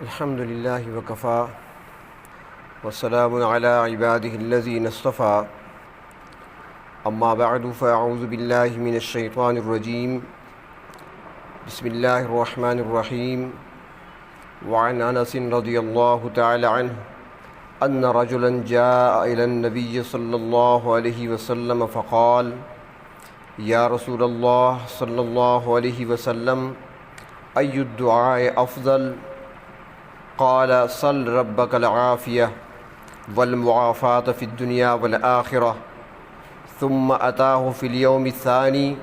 الحمد لله وكفى والسلام على عباده الذين اصطفى أما بعد فأعوذ بالله من الشيطان الرجيم بسم الله الرحمن الرحيم وعن أنس رضي الله تعالى عنه أن رجلا جاء إلى النبي صلى الله عليه وسلم فقال يا رسول الله صلى الله عليه وسلم أي الدعاء أفضل؟ قال صل ربك العافية والمعافاة في الدنيا والآخرة. ثم أتاه في اليوم الثاني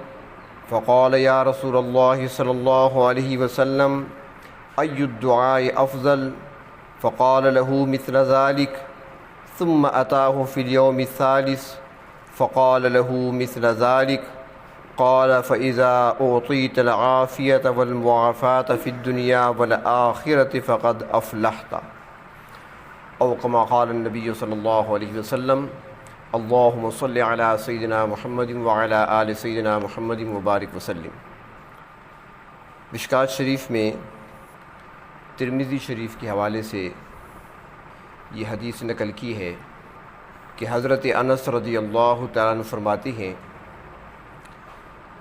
فقال يا رسول الله صلى الله عليه وسلم أي الدعاء أفضل؟ فقال له مثل ذلك. ثم أتاه في اليوم الثالث فقال له مثل ذلك. قال فإذا أعطيت العافية والمعافاة في الدنيا والآخرة فقد أفلحت، أو كما قال النبي صلی اللہ علیہ وسلم. اللهم صل على سيدنا محمد وعلى آل سيدنا محمد وبارک وسلم. مشکوٰۃ شریف میں ترمذی شریف کے حوالے سے یہ حدیث نقل کی ہے کہ حضرت انس رضی اللہ تعالیٰ عنہ فرماتے ہیں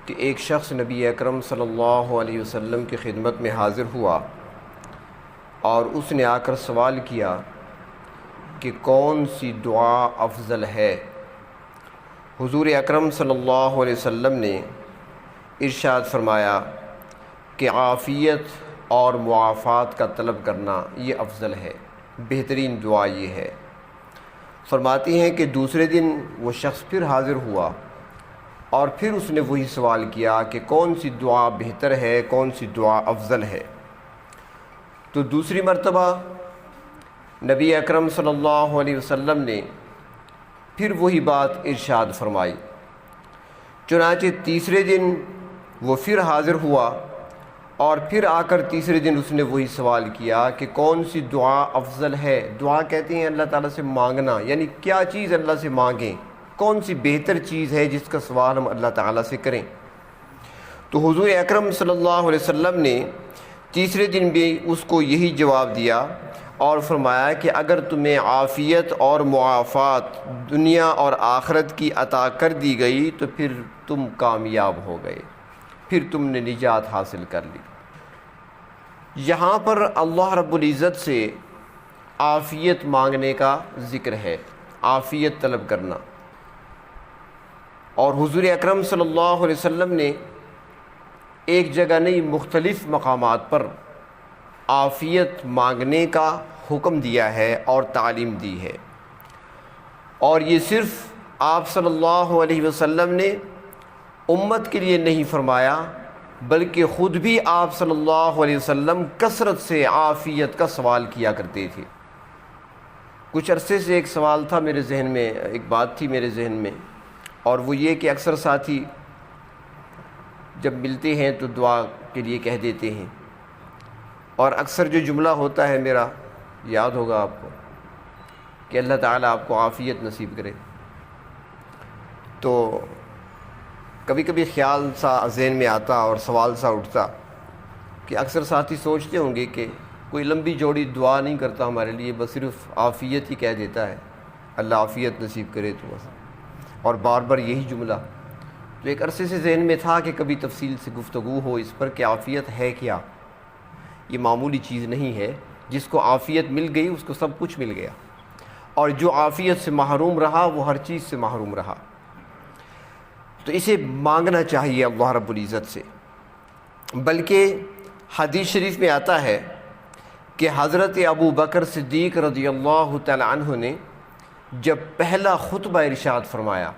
کہ ایک شخص نبی اکرم صلی اللہ علیہ وسلم کی خدمت میں حاضر ہوا اور اس نے آ کر سوال کیا کہ کون سی دعا افضل ہے. حضور اکرم صلی اللہ علیہ وسلم نے ارشاد فرمایا کہ عافیت اور معافات کا طلب کرنا یہ افضل ہے، بہترین دعا یہ ہے. فرماتی ہیں کہ دوسرے دن وہ شخص پھر حاضر ہوا اور پھر اس نے وہی سوال کیا کہ کون سی دعا بہتر ہے، کون سی دعا افضل ہے. تو دوسری مرتبہ نبی اکرم صلی اللہ علیہ وسلم نے پھر وہی بات ارشاد فرمائی. چنانچہ تیسرے دن وہ پھر حاضر ہوا اور پھر آ کر تیسرے دن اس نے وہی سوال کیا کہ کون سی دعا افضل ہے. دعا کہتے ہیں اللہ تعالیٰ سے مانگنا، یعنی کیا چیز اللہ سے مانگیں، کون سی بہتر چیز ہے جس کا سوال ہم اللہ تعالیٰ سے کریں. تو حضور اکرم صلی اللہ علیہ وسلم نے تیسرے دن بھی اس کو یہی جواب دیا اور فرمایا کہ اگر تمہیں عافیت اور معافات دنیا اور آخرت کی عطا کر دی گئی تو پھر تم کامیاب ہو گئے، پھر تم نے نجات حاصل کر لی. یہاں پر اللہ رب العزت سے عافیت مانگنے کا ذکر ہے، عافیت طلب کرنا. اور حضور اکرم صلی اللہ علیہ وسلم نے ایک جگہ نہیں مختلف مقامات پر عافیت مانگنے کا حکم دیا ہے اور تعلیم دی ہے. اور یہ صرف آپ صلی اللہ علیہ وسلم نے امت کے لیے نہیں فرمایا بلکہ خود بھی آپ صلی اللہ علیہ وسلم کثرت سے عافیت کا سوال کیا کرتے تھے. کچھ عرصے سے ایک سوال تھا میرے ذہن میں، ایک بات تھی میرے ذہن میں، اور وہ یہ کہ اکثر ساتھی جب ملتے ہیں تو دعا کے لیے کہہ دیتے ہیں، اور اکثر جو جملہ ہوتا ہے میرا، یاد ہوگا آپ کو، کہ اللہ تعالیٰ آپ کو عافیت نصیب کرے. تو کبھی کبھی خیال سا ذہن میں آتا اور سوال سا اٹھتا کہ اکثر ساتھی سوچتے ہوں گے کہ کوئی لمبی جوڑی دعا نہیں کرتا ہمارے لیے، بس صرف عافیت ہی کہہ دیتا ہے، اللہ عافیت نصیب کرے، تو بس، اور بار بار یہی جملہ. تو ایک عرصے سے ذہن میں تھا کہ کبھی تفصیل سے گفتگو ہو اس پر کہ عافیت ہے کیا. یہ معمولی چیز نہیں ہے، جس کو عافیت مل گئی اس کو سب کچھ مل گیا، اور جو عافیت سے محروم رہا وہ ہر چیز سے محروم رہا. تو اسے مانگنا چاہیے اللہ رب العزت سے. بلکہ حدیث شریف میں آتا ہے کہ حضرت ابو بکر صدیق رضی اللہ تعالی عنہ نے جب پہلا خطبہ ارشاد فرمایا،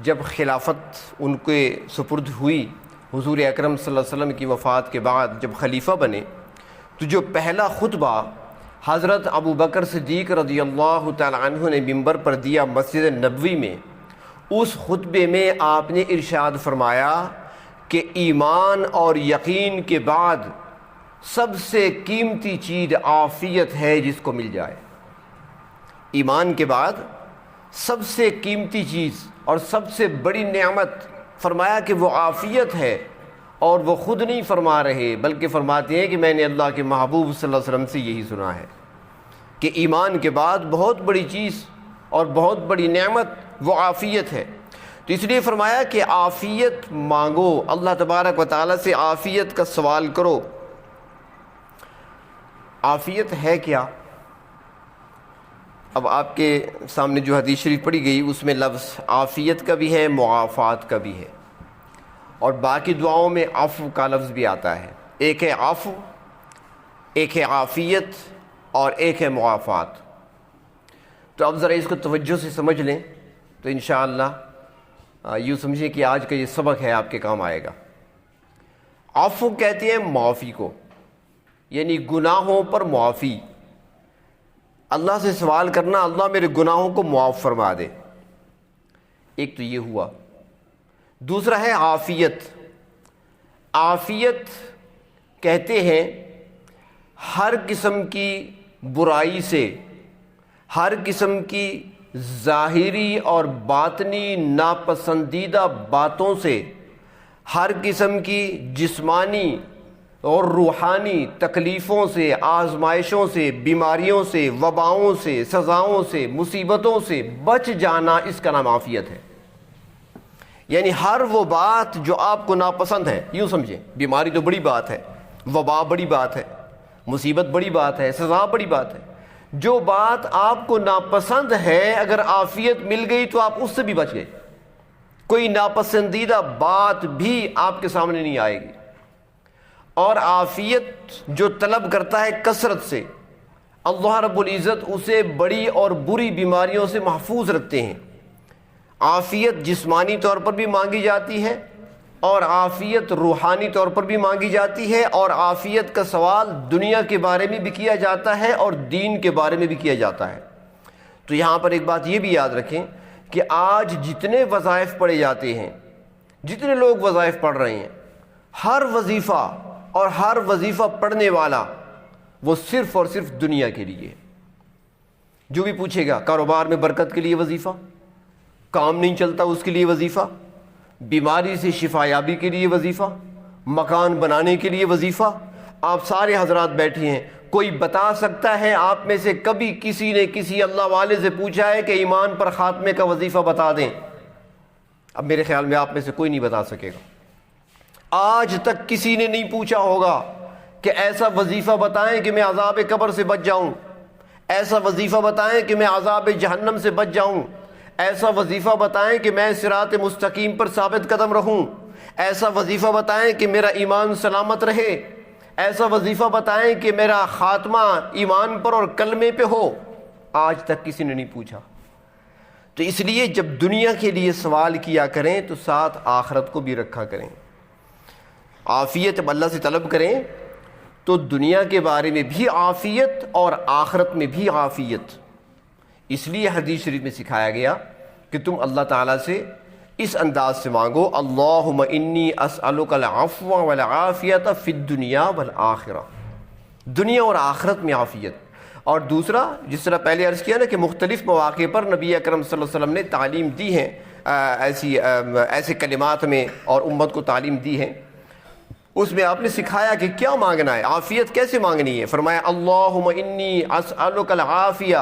جب خلافت ان کے سپرد ہوئی حضور اکرم صلی اللہ علیہ وسلم کی وفات کے بعد، جب خلیفہ بنے، تو جو پہلا خطبہ حضرت ابو بکر صدیق رضی اللہ تعالی عنہ نے ممبر پر دیا مسجد نبوی میں، اس خطبے میں آپ نے ارشاد فرمایا کہ ایمان اور یقین کے بعد سب سے قیمتی چیز عافیت ہے جس کو مل جائے. ایمان کے بعد سب سے قیمتی چیز اور سب سے بڑی نعمت فرمایا کہ وہ عافیت ہے، اور وہ خود نہیں فرما رہے بلکہ فرماتے ہیں کہ میں نے اللہ کے محبوب صلی اللہ علیہ وسلم سے یہی سنا ہے کہ ایمان کے بعد بہت بڑی چیز اور بہت بڑی نعمت وہ عافیت ہے۔ تو اس لیے فرمایا کہ عافیت مانگو، اللہ تبارک و تعالیٰ سے عافیت کا سوال کرو۔ عافیت ہے کیا؟ اب آپ کے سامنے جو حدیث شریف پڑھی گئی اس میں لفظ عافیت کا بھی ہے، معافات کا بھی ہے، اور باقی دعاؤں میں عفو کا لفظ بھی آتا ہے۔ ایک ہے عفو، ایک ہے عافیت، اور ایک ہے معافات۔ تو اب ذرا اس کو توجہ سے سمجھ لیں تو انشاءاللہ یوں سمجھیں کہ آج کا یہ سبق ہے آپ کے کام آئے گا۔ عفو کہتے ہیں معافی کو، یعنی گناہوں پر معافی، اللہ سے سوال کرنا اللہ میرے گناہوں کو معاف فرما دے، ایک تو یہ ہوا۔ دوسرا ہے عافیت۔ عافیت کہتے ہیں ہر قسم کی برائی سے، ہر قسم کی ظاہری اور باطنی ناپسندیدہ باتوں سے، ہر قسم کی جسمانی اور روحانی تکلیفوں سے، آزمائشوں سے، بیماریوں سے، وباؤں سے، سزاؤں سے، مصیبتوں سے بچ جانا، اس کا نام عافیت ہے۔ یعنی ہر وہ بات جو آپ کو ناپسند ہے، یوں سمجھیں بیماری تو بڑی بات ہے، وبا بڑی بات ہے، مصیبت بڑی بات ہے، سزا بڑی بات ہے، جو بات آپ کو ناپسند ہے اگر عافیت مل گئی تو آپ اس سے بھی بچ گئے، کوئی ناپسندیدہ بات بھی آپ کے سامنے نہیں آئے گی۔ اور عافیت جو طلب کرتا ہے کثرت سے، اللہ رب العزت اسے بڑی اور بری بیماریوں سے محفوظ رکھتے ہیں۔ عافیت جسمانی طور پر بھی مانگی جاتی ہے، اور عافیت روحانی طور پر بھی مانگی جاتی ہے، اور عافیت کا سوال دنیا کے بارے میں بھی کیا جاتا ہے اور دین کے بارے میں بھی کیا جاتا ہے۔ تو یہاں پر ایک بات یہ بھی یاد رکھیں کہ آج جتنے وظائف پڑھے جاتے ہیں، جتنے لوگ وظائف پڑھ رہے ہیں، ہر وظیفہ اور ہر وظیفہ پڑھنے والا وہ صرف اور صرف دنیا کے لیے۔ جو بھی پوچھے گا کاروبار میں برکت کے لیے وظیفہ، کام نہیں چلتا اس کے لیے وظیفہ، بیماری سے شفا یابی کے لیے وظیفہ، مکان بنانے کے لیے وظیفہ۔ آپ سارے حضرات بیٹھے ہیں، کوئی بتا سکتا ہے آپ میں سے کبھی کسی نے کسی اللہ والے سے پوچھا ہے کہ ایمان پر خاتمے کا وظیفہ بتا دیں؟ اب میرے خیال میں آپ میں سے کوئی نہیں بتا سکے گا۔ آج تک کسی نے نہیں پوچھا ہوگا کہ ایسا وظیفہ بتائیں کہ میں عذاب قبر سے بچ جاؤں، ایسا وظیفہ بتائیں کہ میں عذاب جہنم سے بچ جاؤں، ایسا وظیفہ بتائیں کہ میں صراط مستقیم پر ثابت قدم رہوں، ایسا وظیفہ بتائیں کہ میرا ایمان سلامت رہے، ایسا وظیفہ بتائیں کہ میرا خاتمہ ایمان پر اور کلمے پہ ہو۔ آج تک کسی نے نہیں پوچھا۔ تو اس لیے جب دنیا کے لیے سوال کیا کریں تو ساتھ آخرت کو بھی رکھا کریں۔ عافیت جب اللہ سے طلب کریں تو دنیا کے بارے میں بھی عافیت اور آخرت میں بھی عافیت۔ اس لیے حدیث شریف میں سکھایا گیا کہ تم اللہ تعالیٰ سے اس انداز سے مانگو، اللہم انی اسألک العفو والعافیت فی الدنیا والآخرہ، دنیا اور آخرت میں عافیت۔ اور دوسرا، جس طرح پہلے عرض کیا نا کہ مختلف مواقع پر نبی اکرم صلی اللہ علیہ وسلم نے تعلیم دی ہے ایسے کلمات میں، اور امت کو تعلیم دی ہے، اس میں آپ نے سکھایا کہ کیا مانگنا ہے، عافیت کیسے مانگنی ہے۔ فرمایا اللہم انی اسألک العافیہ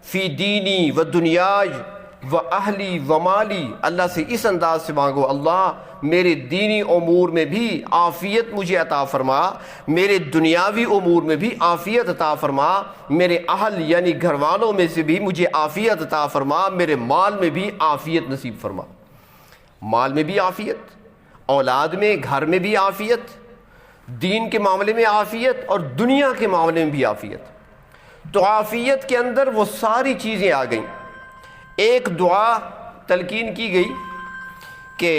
فی دینی و دنیاج و اہلی و مالی، اللہ سے اس انداز سے مانگو، اللہ میرے دینی امور میں بھی عافیت مجھے عطا فرما، میرے دنیاوی امور میں بھی عافیت عطا فرما، میرے اہل یعنی گھر والوں میں سے بھی مجھے عافیت عطا فرما، میرے مال میں بھی عافیت نصیب فرما۔ مال میں بھی عافیت، اولاد میں، گھر میں بھی عافیت، دین کے معاملے میں عافیت، اور دنیا کے معاملے میں بھی عافیت۔ تو عافیت کے اندر وہ ساری چیزیں آ گئیں۔ ایک دعا تلقین کی گئی کہ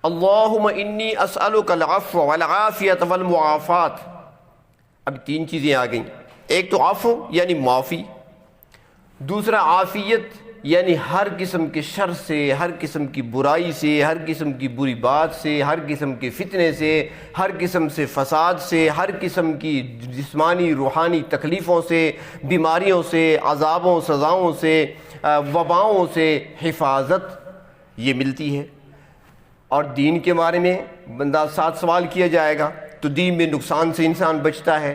اللہم انی اسألک العفو والعافیت والمعافات۔ اب تین چیزیں آ گئیں، ایک تو عفو یعنی معافی، دوسرا عافیت یعنی ہر قسم کے شر سے، ہر قسم کی برائی سے، ہر قسم کی بری بات سے، ہر قسم کے فتنے سے، ہر قسم سے فساد سے، ہر قسم کی جسمانی روحانی تکلیفوں سے، بیماریوں سے، عذابوں سزاؤں سے، وباؤں سے حفاظت یہ ملتی ہے۔ اور دین کے بارے میں بندہ 7 سوال کیا جائے گا تو دین میں نقصان سے انسان بچتا ہے،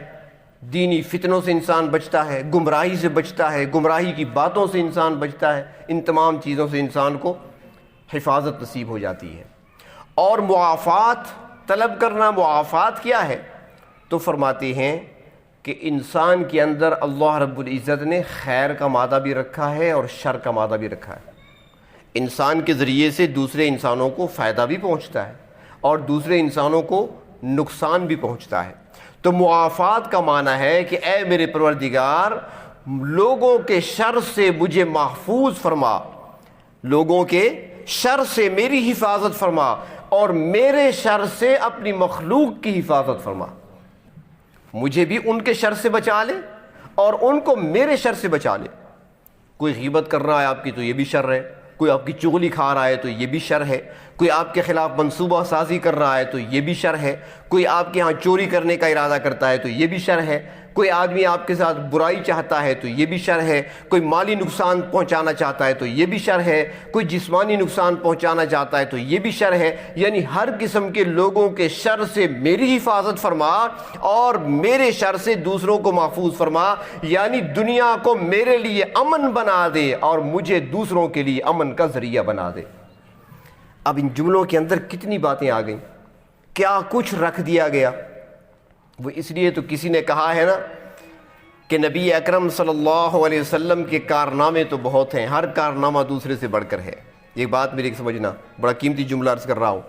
دینی فتنوں سے انسان بچتا ہے، گمراہی سے بچتا ہے، گمراہی کی باتوں سے انسان بچتا ہے، ان تمام چیزوں سے انسان کو حفاظت نصیب ہو جاتی ہے۔ اور معافات طلب کرنا، معافات کیا ہے؟ تو فرماتے ہیں کہ انسان کے اندر اللہ رب العزت نے خیر کا مادہ بھی رکھا ہے اور شر کا مادہ بھی رکھا ہے۔ انسان کے ذریعے سے دوسرے انسانوں کو فائدہ بھی پہنچتا ہے اور دوسرے انسانوں کو نقصان بھی پہنچتا ہے۔ تو معافات کا معنی ہے کہ اے میرے پروردگار، لوگوں کے شر سے مجھے محفوظ فرما، لوگوں کے شر سے میری حفاظت فرما، اور میرے شر سے اپنی مخلوق کی حفاظت فرما۔ مجھے بھی ان کے شر سے بچا لے اور ان کو میرے شر سے بچا لے۔ کوئی غیبت کر رہا ہے آپ کی تو یہ بھی شر ہے، کوئی آپ کی چغلی کھا رہا ہے تو یہ بھی شر ہے، کوئی آپ کے خلاف منصوبہ سازی کر رہا ہے تو یہ بھی شر ہے، کوئی آپ کے ہاں چوری کرنے کا ارادہ کرتا ہے تو یہ بھی شر ہے، کوئی آدمی آپ کے ساتھ برائی چاہتا ہے تو یہ بھی شر ہے، کوئی مالی نقصان پہنچانا چاہتا ہے تو یہ بھی شر ہے، کوئی جسمانی نقصان پہنچانا چاہتا ہے تو یہ بھی شر ہے۔ یعنی ہر قسم کے لوگوں کے شر سے میری حفاظت فرما اور میرے شر سے دوسروں کو محفوظ فرما، یعنی دنیا کو میرے لیے امن بنا دے اور مجھے دوسروں کے لیے امن کا ذریعہ بنا دے۔ اب ان جملوں کے اندر کتنی باتیں آ گئیں، کیا کچھ رکھ دیا گیا۔ وہ اس لیے تو کسی نے کہا ہے نا کہ نبی اکرم صلی اللہ علیہ وسلم کے کارنامے تو بہت ہیں، ہر کارنامہ دوسرے سے بڑھ کر ہے۔ یہ بات میری سمجھنا، بڑا قیمتی جملہ عرض کر رہا ہوں۔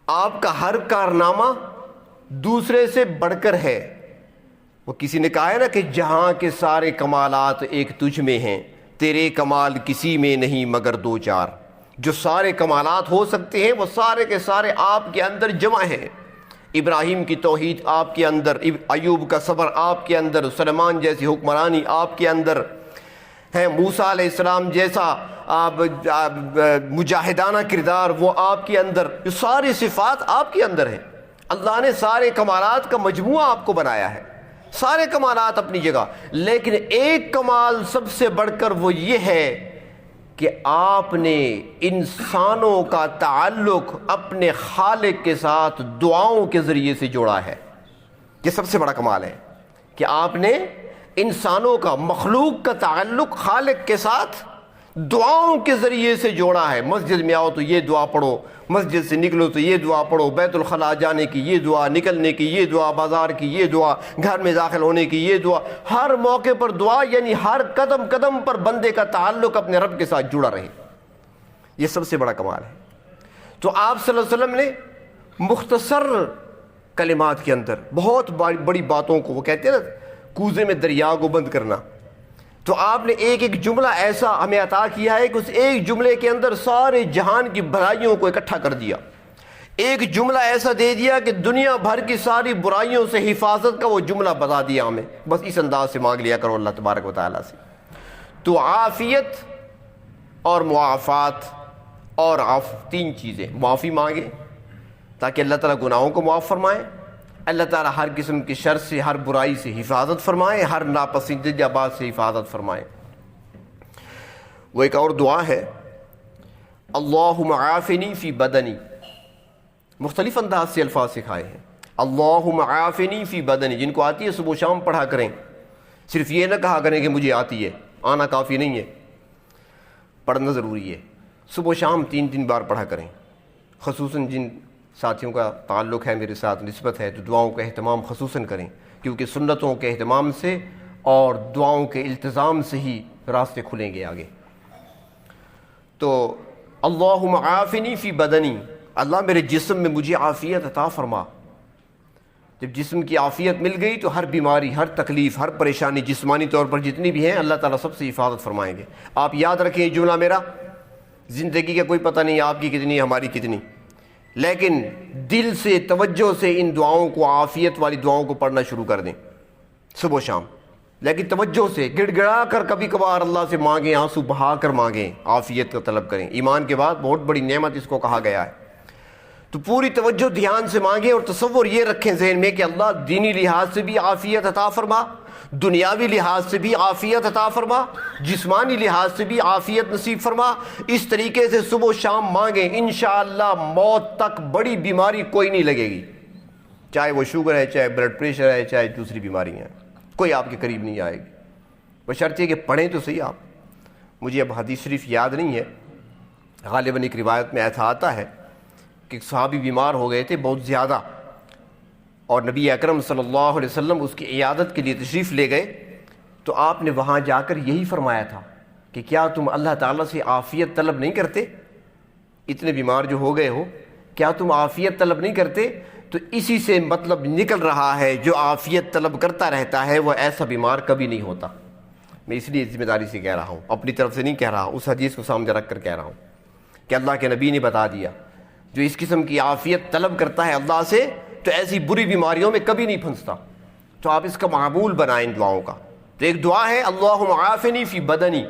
آپ کا ہر کارنامہ دوسرے سے بڑھ کر ہے۔ وہ کسی نے کہا ہے نا کہ جہاں کے سارے کمالات ایک تجھ میں ہیں، تیرے کمال کسی میں نہیں مگر 2 4۔ جو سارے کمالات ہو سکتے ہیں وہ سارے کے سارے آپ کے اندر جمع ہیں۔ ابراہیم کی توحید آپ کے اندر، ایوب کا صبر آپ کے اندر، سلیمان جیسی حکمرانی آپ کے اندر ہے، موسیٰ علیہ السلام جیسا مجاہدانہ کردار وہ آپ کے اندر، یہ ساری صفات آپ کے اندر ہیں۔ اللہ نے سارے کمالات کا مجموعہ آپ کو بنایا ہے، سارے کمالات اپنی جگہ، لیکن ایک کمال سب سے بڑھ کر وہ یہ ہے کہ آپ نے انسانوں کا تعلق اپنے خالق کے ساتھ دعاؤں کے ذریعے سے جوڑا ہے۔ یہ سب سے بڑا کمال ہے کہ آپ نے انسانوں کا، مخلوق کا تعلق خالق کے ساتھ دعاؤں کے ذریعے سے جوڑا ہے۔ مسجد میں آؤ تو یہ دعا پڑھو، مسجد سے نکلو تو یہ دعا پڑھو، بیت الخلاء جانے کی یہ دعا، نکلنے کی یہ دعا، بازار کی یہ دعا، گھر میں داخل ہونے کی یہ دعا، ہر موقع پر دعا، یعنی ہر قدم قدم پر بندے کا تعلق اپنے رب کے ساتھ جڑا رہے۔ یہ سب سے بڑا کمال ہے۔ تو آپ صلی اللہ علیہ وسلم نے مختصر کلمات کے اندر بہت بڑی باتوں کو، وہ کہتے ہیں نا کوزے میں دریا کو بند کرنا، تو آپ نے ایک ایک جملہ ایسا ہمیں عطا کیا ہے کہ اس ایک جملے کے اندر سارے جہان کی بھلائیوں کو اکٹھا کر دیا۔ ایک جملہ ایسا دے دیا کہ دنیا بھر کی ساری برائیوں سے حفاظت کا وہ جملہ بتا دیا ہمیں۔ بس اس انداز سے مانگ لیا کرو اللہ تبارک و تعالیٰ سے۔ تو عافیت اور معافات اور 3 چیزیں، معافی مانگیں تاکہ اللہ تعالیٰ گناہوں کو معاف فرمائے، اللہ تعالیٰ ہر قسم کی شر سے، ہر برائی سے حفاظت فرمائے، ہر ناپسندیدہ بات سے حفاظت فرمائے۔ وہ ایک اور دعا ہے، اللہم عافنی فی بدنی، مختلف انداز سے الفاظ سکھائے ہیں۔ اللہم عافنی فی بدنی، جن کو آتی ہے صبح و شام پڑھا کریں، صرف یہ نہ کہا کریں کہ مجھے آتی ہے، آنا کافی نہیں ہے، پڑھنا ضروری ہے۔ صبح و شام 3 بار پڑھا کریں، خصوصاً جن ساتھیوں کا تعلق ہے میرے ساتھ، نسبت ہے، تو دعاؤں کا اہتمام خصوصاً کریں، کیونکہ سنتوں کے اہتمام سے اور دعاؤں کے التزام سے ہی راستے کھلیں گے آگے۔ تو اللہم عافنی فی بدنی، اللہ میرے جسم میں مجھے عافیت عطا فرما۔ جب جسم کی عافیت مل گئی تو ہر بیماری، ہر تکلیف، ہر پریشانی جسمانی طور پر جتنی بھی ہیں اللہ تعالیٰ سب سے حفاظت فرمائیں گے۔ آپ یاد رکھیں یہ جملہ میرا، زندگی کا کوئی پتہ نہیں آپ کی کتنی، ہماری کتنی، لیکن دل سے، توجہ سے ان دعاؤں کو، عافیت والی دعاؤں کو پڑھنا شروع کر دیں صبح و شام، لیکن توجہ سے، گڑ گڑا کر کبھی کبھار اللہ سے مانگیں، آنسو بہا کر مانگیں، عافیت کا طلب کریں۔ ایمان کے بعد بہت بڑی نعمت اس کو کہا گیا ہے۔ تو پوری توجہ دھیان سے مانگیں اور تصور یہ رکھیں ذہن میں کہ اللہ دینی لحاظ سے بھی عافیت عطا فرما، دنیاوی لحاظ سے بھی عافیت عطا فرما، جسمانی لحاظ سے بھی عافیت نصیب فرما۔ اس طریقے سے صبح و شام مانگیں، انشاءاللہ موت تک بڑی بیماری کوئی نہیں لگے گی، چاہے وہ شوگر ہے، چاہے بلڈ پریشر ہے، چاہے دوسری بیماریاں ہیں، کوئی آپ کے قریب نہیں آئے گی، بشرطے کہ پڑھیں تو صحیح آپ۔ مجھے اب حدیث شریف یاد نہیں ہے، غالباً ایک روایت میں ایسا آتا ہے کہ صحابی بیمار ہو گئے تھے بہت زیادہ، اور نبی اکرم صلی اللہ علیہ وسلم اس کی عیادت کے لیے تشریف لے گئے، تو آپ نے وہاں جا کر یہی فرمایا تھا کہ کیا تم اللہ تعالیٰ سے عافیت طلب نہیں کرتے؟ اتنے بیمار جو ہو گئے ہو، کیا تم عافیت طلب نہیں کرتے؟ تو اسی سے مطلب نکل رہا ہے جو عافیت طلب کرتا رہتا ہے وہ ایسا بیمار کبھی نہیں ہوتا۔ میں اس لیے ذمہ داری سے کہہ رہا ہوں، اپنی طرف سے نہیں کہہ رہا، اس حدیث کو سامنے رکھ کر کہہ رہا ہوں کہ اللہ کے نبی نے بتا دیا جو اس قسم کی عافیت طلب کرتا ہے اللہ سے تو ایسی بری بیماریوں میں کبھی نہیں پھنستا۔ تو آپ اس کا معمول بنائیں دعاؤں کا۔ تو ایک دعا ہے اللہم عافنی فی بدنی،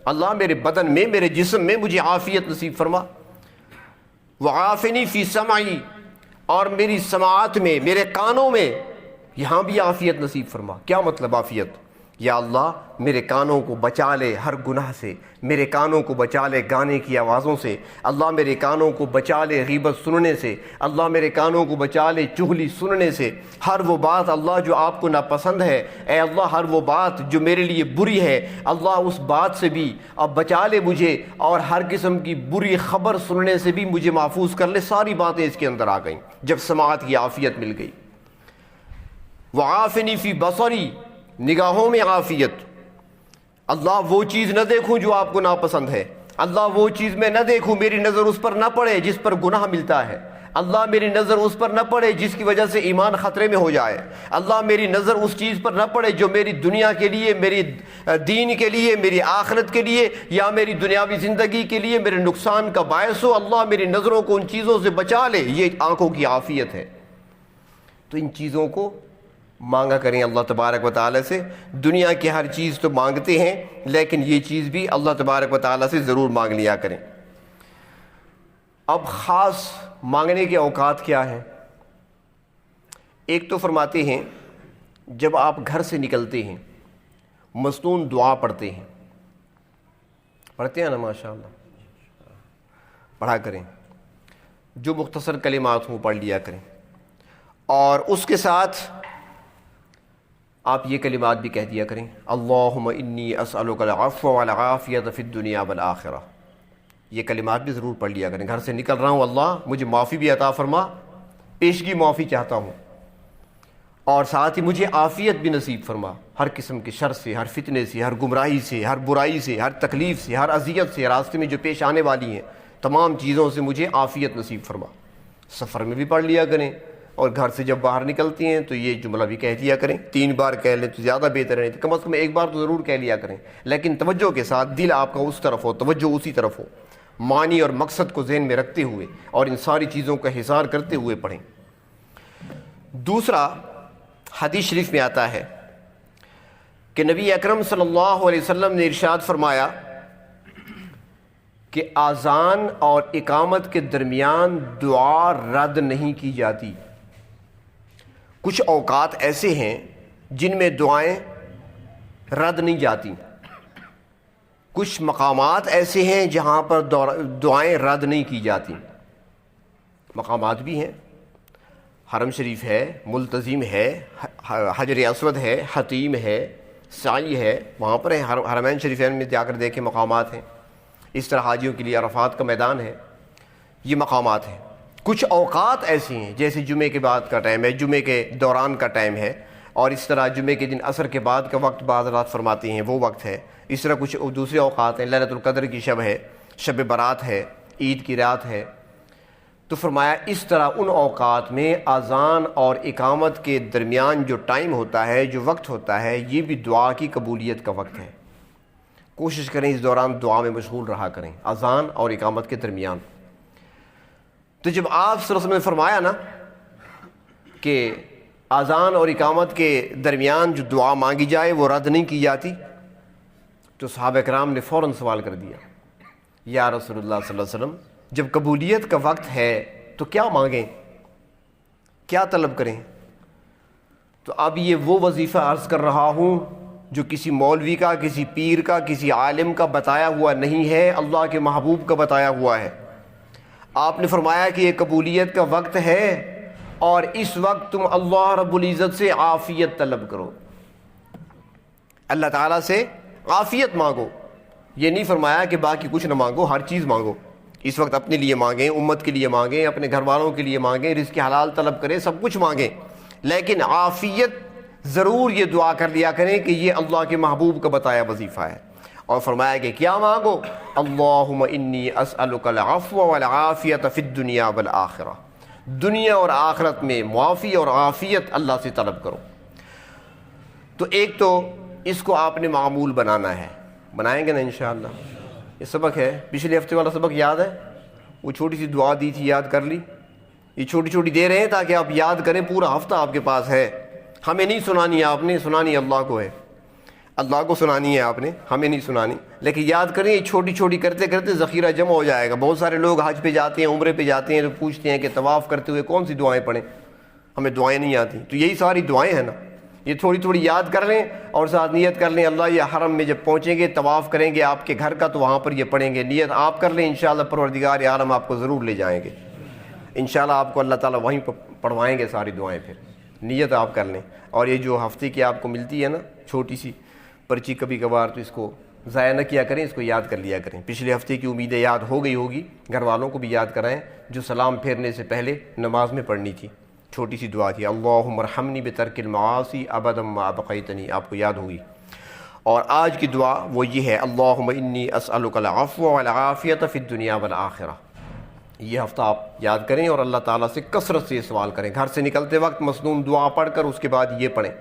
اللہ میرے بدن میں، میرے جسم میں مجھے عافیت نصیب فرما، وعافنی فی سمعی، اور میری سماعت میں، میرے کانوں میں، یہاں بھی عافیت نصیب فرما۔ کیا مطلب عافیت؟ یا اللہ میرے کانوں کو بچا لے ہر گناہ سے، میرے کانوں کو بچا لے گانے کی آوازوں سے، اللہ میرے کانوں کو بچا لے غیبت سننے سے، اللہ میرے کانوں کو بچا لے چغلی سننے سے، ہر وہ بات اللہ جو آپ کو ناپسند ہے، اے اللہ ہر وہ بات جو میرے لیے بری ہے، اللہ اس بات سے بھی اب بچا لے مجھے، اور ہر قسم کی بری خبر سننے سے بھی مجھے محفوظ کر لے۔ ساری باتیں اس کے اندر آ گئیں جب سماعت کی عافیت مل گئی۔ وعافنی فی بصری، نگاہوں میں عافیت، اللہ وہ چیز نہ دیکھوں جو آپ کو ناپسند ہے، اللہ وہ چیز میں نہ دیکھوں، میری نظر اس پر نہ پڑے جس پر گناہ ملتا ہے، اللہ میری نظر اس پر نہ پڑے جس کی وجہ سے ایمان خطرے میں ہو جائے، اللہ میری نظر اس چیز پر نہ پڑے جو میری دنیا کے لیے، میری دین کے لیے، میری آخرت کے لیے، یا میری دنیاوی زندگی کے لیے میرے نقصان کا باعث ہو، اللہ میری نظروں کو ان چیزوں سے بچا لے۔ یہ آنکھوں کی عافیت ہے۔ تو ان چیزوں کو مانگا کریں اللہ تبارک و تعالیٰ سے۔ دنیا کی ہر چیز تو مانگتے ہیں، لیکن یہ چیز بھی اللہ تبارک و تعالیٰ سے ضرور مانگ لیا کریں۔ اب خاص مانگنے کے اوقات کیا ہیں؟ ایک تو فرماتے ہیں جب آپ گھر سے نکلتے ہیں مصنون دعا پڑھتے ہیں، پڑھتے ہیں نا ماشاء اللہ، پڑھا کریں، جو مختصر کلمات ہوں پڑھ لیا کریں، اور اس کے ساتھ آپ یہ کلمات بھی کہہ دیا کریں اللہم انی اسألک العفو والعافیۃ فی الدنیا والآخرہ۔ یہ کلمات بھی ضرور پڑھ لیا کریں۔ گھر سے نکل رہا ہوں، اللہ مجھے معافی بھی عطا فرما، پیشگی معافی چاہتا ہوں، اور ساتھ ہی مجھے عافیت بھی نصیب فرما، ہر قسم کے شر سے، ہر فتنے سے، ہر گمراہی سے، ہر برائی سے، ہر تکلیف سے، ہر اذیت سے، راستے میں جو پیش آنے والی ہیں تمام چیزوں سے مجھے عافیت نصیب فرما۔ سفر میں بھی پڑھ لیا کریں، اور گھر سے جب باہر نکلتی ہیں تو یہ جملہ بھی کہہ دیا کریں۔ 3 بار کہہ لیں تو زیادہ بہتر ہے، کم از کم 1 بار تو ضرور کہہ لیا کریں، لیکن توجہ کے ساتھ، دل آپ کا اس طرف ہو، توجہ اسی طرف ہو، معنی اور مقصد کو ذہن میں رکھتے ہوئے اور ان ساری چیزوں کا حصار کرتے ہوئے پڑھیں۔ دوسرا، حدیث شریف میں آتا ہے کہ نبی اکرم صلی اللہ علیہ وسلم نے ارشاد فرمایا کہ اذان اور اقامت کے درمیان دعا رد نہیں کی جاتی۔ کچھ اوقات ایسے ہیں جن میں دعائیں رد نہیں جاتی، کچھ مقامات ایسے ہیں جہاں پر دعائیں رد نہیں کی جاتی۔ مقامات بھی ہیں، حرم شریف ہے، ملتزم ہے، حجر اسود ہے، حتیم ہے، سعی ہے، وہاں پر ہیں، حرمین شریفین میں جا کر دیکھیں مقامات ہیں۔ اس طرح حاجیوں کے لیے عرفات کا میدان ہے، یہ مقامات ہیں۔ کچھ اوقات ایسی ہیں جیسے جمعے کے بعد کا ٹائم ہے، جمعے کے دوران کا ٹائم ہے، اور اس طرح جمعے کے دن عصر کے بعد کا وقت بعض رات فرماتے ہیں وہ وقت ہے۔ اس طرح کچھ دوسرے اوقات ہیں، لیلۃ القدر کی شب ہے، شب برات ہے، عید کی رات ہے۔ تو فرمایا اس طرح ان اوقات میں اذان اور اقامت کے درمیان جو ٹائم ہوتا ہے، جو وقت ہوتا ہے، یہ بھی دعا کی قبولیت کا وقت ہے۔ کوشش کریں اس دوران دعا میں مشغول رہا کریں، اذان اور اقامت کے درمیان۔ تو جب آپ صلی اللہ علیہ وسلم نے فرمایا نا کہ اذان اور اقامت کے درمیان جو دعا مانگی جائے وہ رد نہیں کی جاتی، تو صحابہ کرام نے فوراً سوال کر دیا یا رسول اللہ صلی اللہ علیہ وسلم، جب قبولیت کا وقت ہے تو کیا مانگیں، کیا طلب کریں؟ تو اب یہ وہ وظیفہ عرض کر رہا ہوں جو کسی مولوی کا، کسی پیر کا، کسی عالم کا بتایا ہوا نہیں ہے، اللہ کے محبوب کا بتایا ہوا ہے۔ آپ نے فرمایا کہ یہ قبولیت کا وقت ہے اور اس وقت تم اللہ رب العزت سے عافیت طلب کرو، اللہ تعالیٰ سے عافیت مانگو۔ یہ نہیں فرمایا کہ باقی کچھ نہ مانگو، ہر چیز مانگو۔ اس وقت اپنے لیے مانگیں، امت کے لیے مانگیں، اپنے گھر والوں کے لیے مانگیں، رزق حلال طلب کریں، سب کچھ مانگیں، لیکن عافیت ضرور یہ دعا کر لیا کریں کہ یہ اللہ کے محبوب کا بتایا وظیفہ ہے۔ اور فرمایا کہ کیا مانگو؟ اللہم انی اسألک العفو والعافیت فی الدنیا والآخرہ، دنیا اور آخرت میں معافی اور عافیت اللہ سے طلب کرو۔ تو ایک تو اس کو آپ نے معمول بنانا ہے، بنائیں گے نا انشاءاللہ؟ یہ سبق ہے، پچھلے ہفتے والا سبق یاد ہے؟ وہ چھوٹی سی دعا دی تھی، یاد کر لی؟ یہ چھوٹی چھوٹی دے رہے ہیں تاکہ آپ یاد کریں، پورا ہفتہ آپ کے پاس ہے۔ ہمیں نہیں سنانی ہے، آپ نے سنانی اللہ کو ہے، اللہ کو سنانی ہے آپ نے، ہمیں نہیں سنانی، لیکن یاد کریں یہ چھوٹی چھوٹی کرتے کرتے ذخیرہ جمع ہو جائے گا۔ بہت سارے لوگ حج پہ جاتے ہیں، عمرے پہ جاتے ہیں تو پوچھتے ہیں کہ طواف کرتے ہوئے کون سی دعائیں پڑھیں، ہمیں دعائیں نہیں آتی، تو یہی ساری دعائیں ہیں نا، یہ تھوڑی تھوڑی یاد کر لیں اور ساتھ نیت کر لیں، اللہ یہ حرم میں جب پہنچیں گے طواف کریں گے آپ کے گھر کا تو وہاں پر یہ پڑھیں گے، نیت آپ کر لیں، انشاءاللہ پروردگار عالم آپ کو ضرور لے جائیں گے، انشاءاللہ آپ کو اللہ تعالیٰ وہیں پڑھوائیں گے ساری دعائیں، پھر نیت آپ کر لیں۔ اور یہ جو ہفتے کی آپ کو ملتی ہے نا چھوٹی سی پرچی کبھی کبھار، تو اس کو ضائع نہ کیا کریں، اس کو یاد کر لیا کریں۔ پچھلے ہفتے کی امیدیں یاد ہو گئی ہوگی، گھر والوں کو بھی یاد کرائیں، جو سلام پھیرنے سے پہلے نماز میں پڑھنی تھی، چھوٹی سی دعا تھی، اللہم ارحمنی بترک المعاصی ابدا ما ابقیتنی، آپ کو یاد ہوگی۔ اور آج کی دعا وہ یہ ہے، اللہم انی اسألک العفو والعافیت فی الدنیا والآخرہ۔ یہ ہفتہ آپ یاد کریں اور اللہ تعالیٰ سے کثرت سے یہ سوال کریں، گھر سے نکلتے وقت مسنون دعا پڑھ کر اس کے بعد یہ پڑھیں،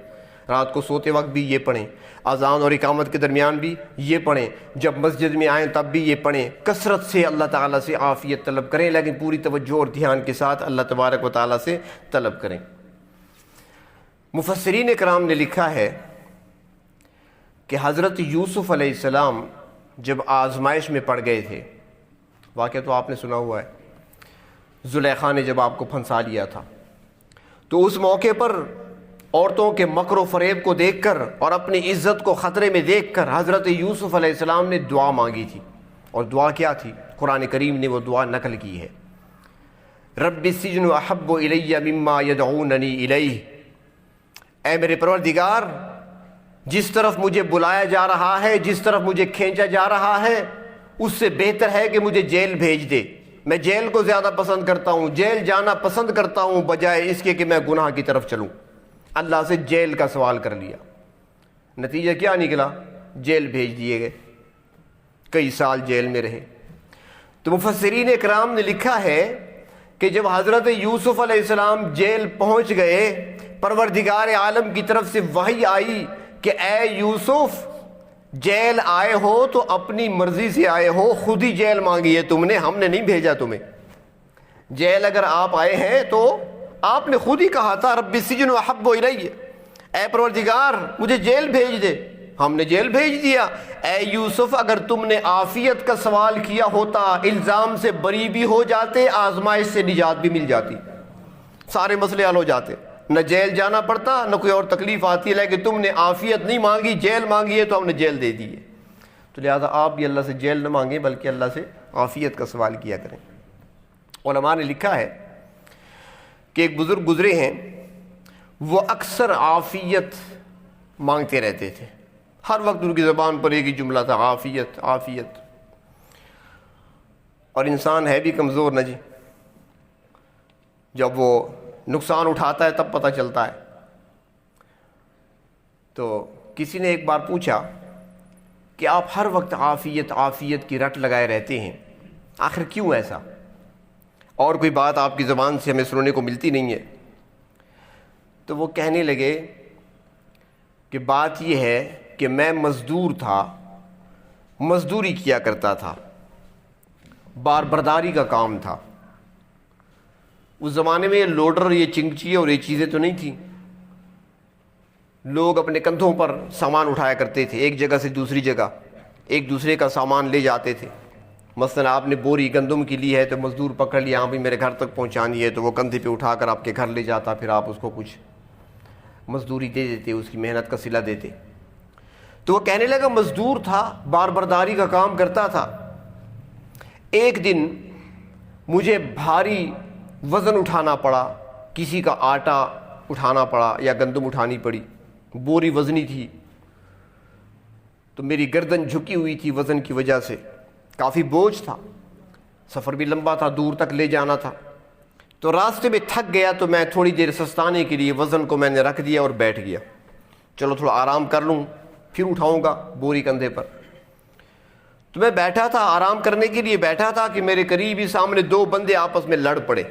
رات کو سوتے وقت بھی یہ پڑھیں، اذان اور اقامت کے درمیان بھی یہ پڑھیں، جب مسجد میں آئیں تب بھی یہ پڑھیں، کثرت سے اللہ تعالیٰ سے عافیت طلب کریں، لیکن پوری توجہ اور دھیان کے ساتھ اللہ تبارک و تعالیٰ سے طلب کریں۔ مفسرین کرام نے لکھا ہے کہ حضرت یوسف علیہ السلام جب آزمائش میں پڑ گئے تھے، واقعہ تو آپ نے سنا ہوا ہے، زلیخا نے جب آپ کو پھنسا لیا تھا، تو اس موقع پر عورتوں کے مکر و فریب کو دیکھ کر اور اپنی عزت کو خطرے میں دیکھ کر حضرت یوسف علیہ السلام نے دعا مانگی تھی، اور دعا کیا تھی؟ قرآن کریم نے وہ دعا نقل کی ہے، رب السجن احب الی مما یدعوننی الیہ، اے میرے پروردگار جس طرف مجھے بلایا جا رہا ہے، جس طرف مجھے کھینچا جا رہا ہے، اس سے بہتر ہے کہ مجھے جیل بھیج دے، میں جیل کو زیادہ پسند کرتا ہوں، جیل جانا پسند کرتا ہوں بجائے اس کے کہ میں گناہ کی طرف چلوں۔ اللہ سے جیل کا سوال کر لیا، نتیجہ کیا نکلا؟ جیل بھیج دیے گئے، کئی سال جیل میں رہے۔ تو مفسرین اکرام نے لکھا ہے کہ جب حضرت یوسف علیہ السلام جیل پہنچ گئے، پروردگار عالم کی طرف سے وحی آئی کہ اے یوسف جیل آئے ہو تو اپنی مرضی سے آئے ہو، خود ہی جیل مانگی ہے تم نے، ہم نے نہیں بھیجا تمہیں۔ جیل اگر آپ آئے ہیں تو آپ نے خود ہی کہا تھا رب السجن احب الی، اے پروردگار مجھے جیل بھیج دے، ہم نے جیل بھیج دیا۔ اے یوسف اگر تم نے عافیت کا سوال کیا ہوتا، الزام سے بری بھی ہو جاتے، آزمائش سے نجات بھی مل جاتی، سارے مسئلے حل ہو جاتے، نہ جیل جانا پڑتا نہ کوئی اور تکلیف آتی ہے، لیکن تم نے عافیت نہیں مانگی، جیل مانگی ہے تو ہم نے جیل دے دی ہے۔ تو لہذا آپ بھی اللہ سے جیل نہ مانگیں بلکہ اللہ سے عافیت کا سوال کیا کریں۔ علماء نے لکھا ہے کہ ایک بزرگ گزرے ہیں، وہ اکثر عافیت مانگتے رہتے تھے، ہر وقت ان کی زبان پر ایک ہی جملہ تھا، عافیت عافیت۔ اور انسان ہے بھی کمزور نہ جی، جب وہ نقصان اٹھاتا ہے تب پتہ چلتا ہے۔ تو کسی نے ایک بار پوچھا کہ آپ ہر وقت عافیت عافیت کی رٹ لگائے رہتے ہیں، آخر کیوں ایسا؟ اور کوئی بات آپ کی زبان سے ہمیں سننے کو ملتی نہیں ہے۔ تو وہ کہنے لگے کہ بات یہ ہے کہ میں مزدور تھا، مزدوری کیا کرتا تھا، بار برداری کا کام تھا۔ اس زمانے میں یہ لوڈر، یہ چنگچی اور یہ چیزیں تو نہیں تھیں، لوگ اپنے کندھوں پر سامان اٹھایا کرتے تھے، ایک جگہ سے دوسری جگہ ایک دوسرے کا سامان لے جاتے تھے، مثلا آپ نے بوری گندم کی لی ہے تو مزدور پکڑ لیا، ہاں بھی میرے گھر تک پہنچانی ہے، تو وہ کندھے پہ اٹھا کر آپ کے گھر لے جاتا، پھر آپ اس کو کچھ مزدوری دے دیتے، اس کی محنت کا صلہ دیتے۔ تو وہ کہنے لگا مزدور تھا، بار برداری کا کام کرتا تھا، ایک دن مجھے بھاری وزن اٹھانا پڑا، کسی کا آٹا اٹھانا پڑا یا گندم اٹھانی پڑی، بوری وزنی تھی، تو میری گردن جھکی ہوئی تھی وزن کی وجہ سے، کافی بوجھ تھا، سفر بھی لمبا تھا، دور تک لے جانا تھا، تو راستے میں تھک گیا، تو میں تھوڑی دیر سستانے کے لیے وزن کو میں نے رکھ دیا اور بیٹھ گیا، چلو تھوڑا آرام کر لوں پھر اٹھاؤں گا بوری کندھے پر۔ تو میں بیٹھا تھا، آرام کرنے کے لیے بیٹھا تھا کہ میرے قریب ہی سامنے دو بندے آپس میں لڑ پڑے،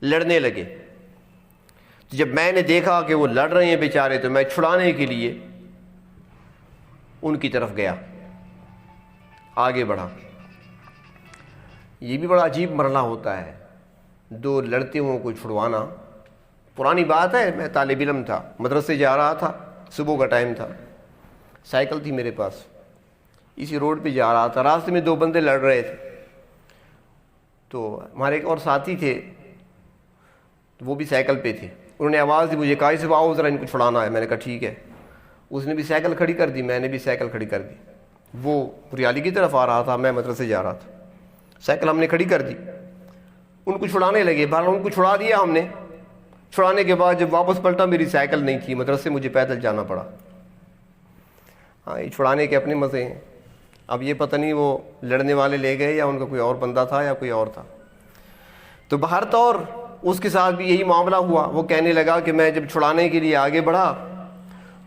لڑنے لگے۔ تو جب میں نے دیکھا کہ وہ لڑ رہے ہیں بیچارے، تو میں چھڑانے کے لیے ان کی طرف گیا، آگے بڑھا۔ یہ بھی بڑا عجیب مرحلہ ہوتا ہے، دو لڑتے ہوں کو چھڑوانا۔ پرانی بات ہے، میں طالب علم تھا، مدرسے جا رہا تھا، صبح کا ٹائم تھا، سائیکل تھی میرے پاس، اسی روڈ پہ جا رہا تھا، راستے میں دو بندے لڑ رہے تھے، تو ہمارے ایک اور ساتھی تھے، وہ بھی سائیکل پہ تھے، انہوں نے آواز دی مجھے، کہا سے آؤ ذرا ان کو چھڑانا ہے۔ میں نے کہا ٹھیک ہے، اس نے بھی سائیکل کھڑی کر دی، میں نے بھی سائیکل کھڑی کر دی، وہ ریالی کی طرف آ رہا تھا، میں مدرسے جا رہا تھا، سائیکل ہم نے کھڑی کر دی، ان کو چھڑانے لگے، بہرحال ان کو چھڑا دیا ہم نے۔ چھڑانے کے بعد جب واپس پلٹا میری سائیکل نہیں تھی، مدرسے مجھے پیدل جانا پڑا۔ ہاں، یہ چھڑانے کے اپنے مزے ہیں۔ اب یہ پتہ نہیں وہ لڑنے والے لے گئے یا ان کا کوئی اور بندہ تھا یا کوئی اور تھا۔ تو بہر طور اس کے ساتھ بھی یہی معاملہ ہوا، وہ کہنے لگا کہ میں جب چھڑانے کے لیے آگے بڑھا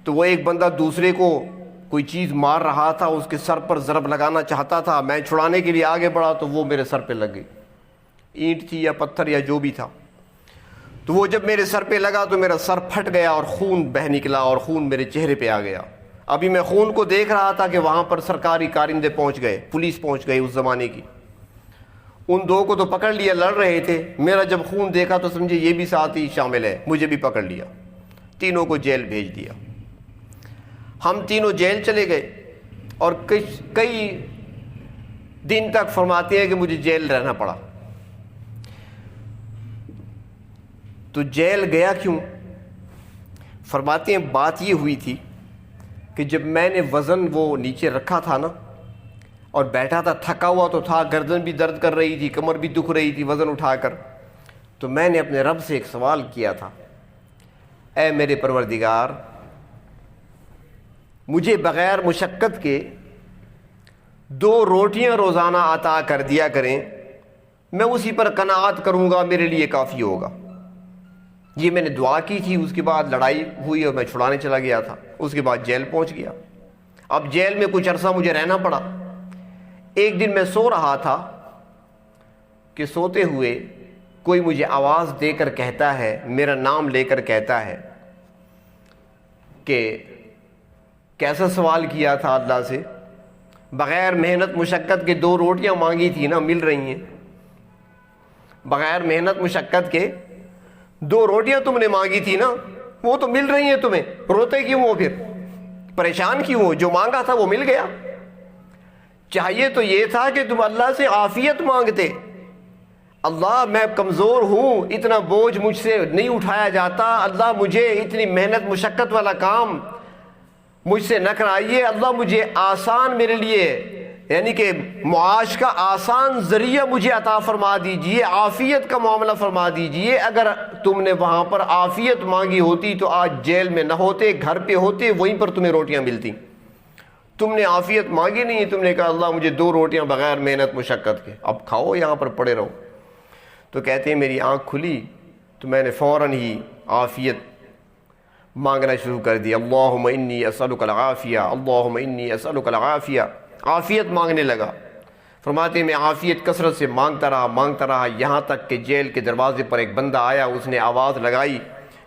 تو وہ ایک بندہ دوسرے کو کوئی چیز مار رہا تھا، اس کے سر پر ضرب لگانا چاہتا تھا، میں چھڑانے کے لیے آگے بڑھا تو وہ میرے سر پہ لگ گئی، اینٹ تھی یا پتھر یا جو بھی تھا، تو وہ جب میرے سر پہ لگا تو میرا سر پھٹ گیا اور خون بہہ نکلا اور خون میرے چہرے پہ آ گیا۔ ابھی میں خون کو دیکھ رہا تھا کہ وہاں پر سرکاری کارندے پہنچ گئے، پولیس پہنچ گئی اس زمانے کی، ان دو کو تو پکڑ لیا، لڑ رہے تھے، میرا جب خون دیکھا تو سمجھے یہ بھی ساتھ ہی شامل ہے، مجھے بھی پکڑ لیا، تینوں کو جیل بھیج دیا۔ ہم تینوں جیل چلے گئے اور کئی دن تک فرماتے ہیں کہ مجھے جیل رہنا پڑا۔ تو جیل گیا کیوں؟ فرماتے ہیں بات یہ ہوئی تھی کہ جب میں نے وزن وہ نیچے رکھا تھا نا اور بیٹھا تھا، تھکا ہوا تو تھا، گردن بھی درد کر رہی تھی، کمر بھی دکھ رہی تھی وزن اٹھا کر، تو میں نے اپنے رب سے ایک سوال کیا تھا، اے میرے پروردگار، مجھے بغیر مشقت کے 2 روٹیاں روزانہ عطا کر دیا کریں، میں اسی پر قناعت کروں گا، میرے لیے کافی ہوگا۔ یہ میں نے دعا کی تھی، اس کے بعد لڑائی ہوئی اور میں چھڑانے چلا گیا تھا، اس کے بعد جیل پہنچ گیا۔ اب جیل میں کچھ عرصہ مجھے رہنا پڑا۔ ایک دن میں سو رہا تھا کہ سوتے ہوئے کوئی مجھے آواز دے کر کہتا ہے، میرا نام لے کر کہتا ہے کہ کیسا سوال کیا تھا اللہ سے، بغیر محنت مشقت کے 2 روٹیاں مانگی تھی نا، مل رہی ہیں، بغیر محنت مشقت کے 2 روٹیاں تم نے مانگی تھی نا، وہ تو مل رہی ہیں تمہیں، روتے کیوں ہو، پھر پریشان کیوں ہو؟ جو مانگا تھا وہ مل گیا۔ چاہیے تو یہ تھا کہ تم اللہ سے عافیت مانگتے، اللہ میں کمزور ہوں، اتنا بوجھ مجھ سے نہیں اٹھایا جاتا، اللہ مجھے اتنی محنت مشقت والا کام مجھ سے نہ کرائیے، اللہ مجھے آسان، میرے لیے یعنی کہ معاش کا آسان ذریعہ مجھے عطا فرما دیجئے، عافیت کا معاملہ فرما دیجئے۔ اگر تم نے وہاں پر عافیت مانگی ہوتی تو آج جیل میں نہ ہوتے، گھر پہ ہوتے، وہیں پر تمہیں روٹیاں ملتی۔ تم نے عافیت مانگی نہیں، تم نے کہا اللہ مجھے 2 روٹیاں بغیر محنت مشقت کے، اب کھاؤ، یہاں پر پڑے رہو۔ تو کہتے ہیں میری آنکھ کھلی تو میں نے فوراً ہی عافیت مانگنا شروع کر دیا، اللہم انی اسألک العافیہ، اللہم انی اسألک العافیہ، عافیت مانگنے لگا۔ فرماتے ہیں میں عافیت کثرت سے مانگتا رہا یہاں تک کہ جیل کے دروازے پر ایک بندہ آیا، اس نے آواز لگائی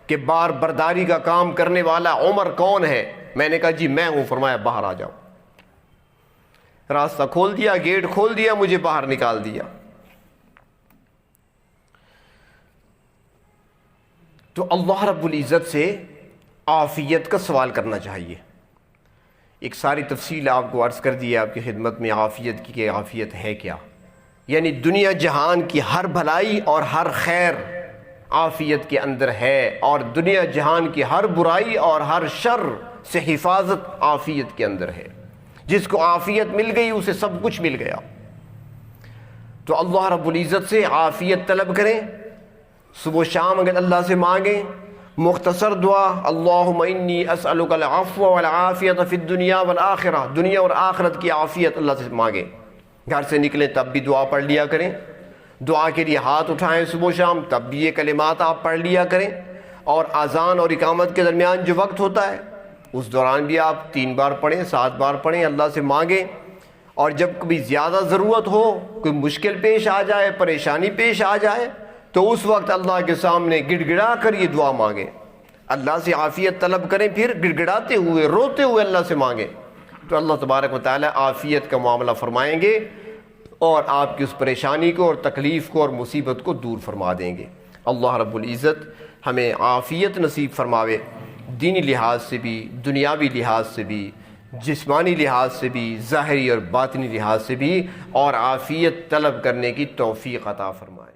کہ بار برداری کا کام کرنے والا عمر کون ہے؟ میں نے کہا جی میں ہوں۔ فرمایا باہر آ جاؤ۔ راستہ کھول دیا، گیٹ کھول دیا، مجھے باہر نکال دیا۔ تو اللہ رب العزت سے عافیت کا سوال کرنا چاہیے، ایک ساری تفصیل آپ کو عرض کر دی ہے آپ کی خدمت میں عافیت کی کہ عافیت ہے کیا. یعنی دنیا جہان کی ہر بھلائی اور ہر خیر عافیت کے اندر ہے، اور دنیا جہان کی ہر برائی اور ہر شر سے حفاظت عافیت کے اندر ہے. جس کو عافیت مل گئی اسے سب کچھ مل گیا. تو اللہ رب العزت سے عافیت طلب کریں، صبح و شام اگر اللہ سے مانگیں. مختصر دعا، اللہم انی اسألک العفو والعافیت فی الدنیا والآخرہ، دنیا اور آخرت کی عافیت اللہ سے مانگیں. گھر سے نکلیں تب بھی دعا پڑھ لیا کریں، دعا کے لیے ہاتھ اٹھائیں صبح و شام تب بھی یہ کلمات آپ پڑھ لیا کریں. اور اذان اور اقامت کے درمیان جو وقت ہوتا ہے اس دوران بھی آپ 3 بار پڑھیں، 7 بار پڑھیں، اللہ سے مانگیں. اور جب کبھی زیادہ ضرورت ہو، کوئی مشکل پیش آ جائے، پریشانی پیش آ جائے، تو اس وقت اللہ کے سامنے گڑ گڑا کر یہ دعا مانگیں، اللہ سے عافیت طلب کریں، پھر گڑ گڑاتے ہوئے روتے ہوئے اللہ سے مانگیں. تو اللہ تبارک و تعالی عافیت کا معاملہ فرمائیں گے اور آپ کی اس پریشانی کو اور تکلیف کو اور مصیبت کو دور فرما دیں گے. اللہ رب العزت ہمیں عافیت نصیب فرماوے، دینی لحاظ سے بھی، دنیاوی لحاظ سے بھی، جسمانی لحاظ سے بھی، ظاہری اور باطنی لحاظ سے بھی، اور عافیت طلب کرنے کی توفیق عطا فرمائے.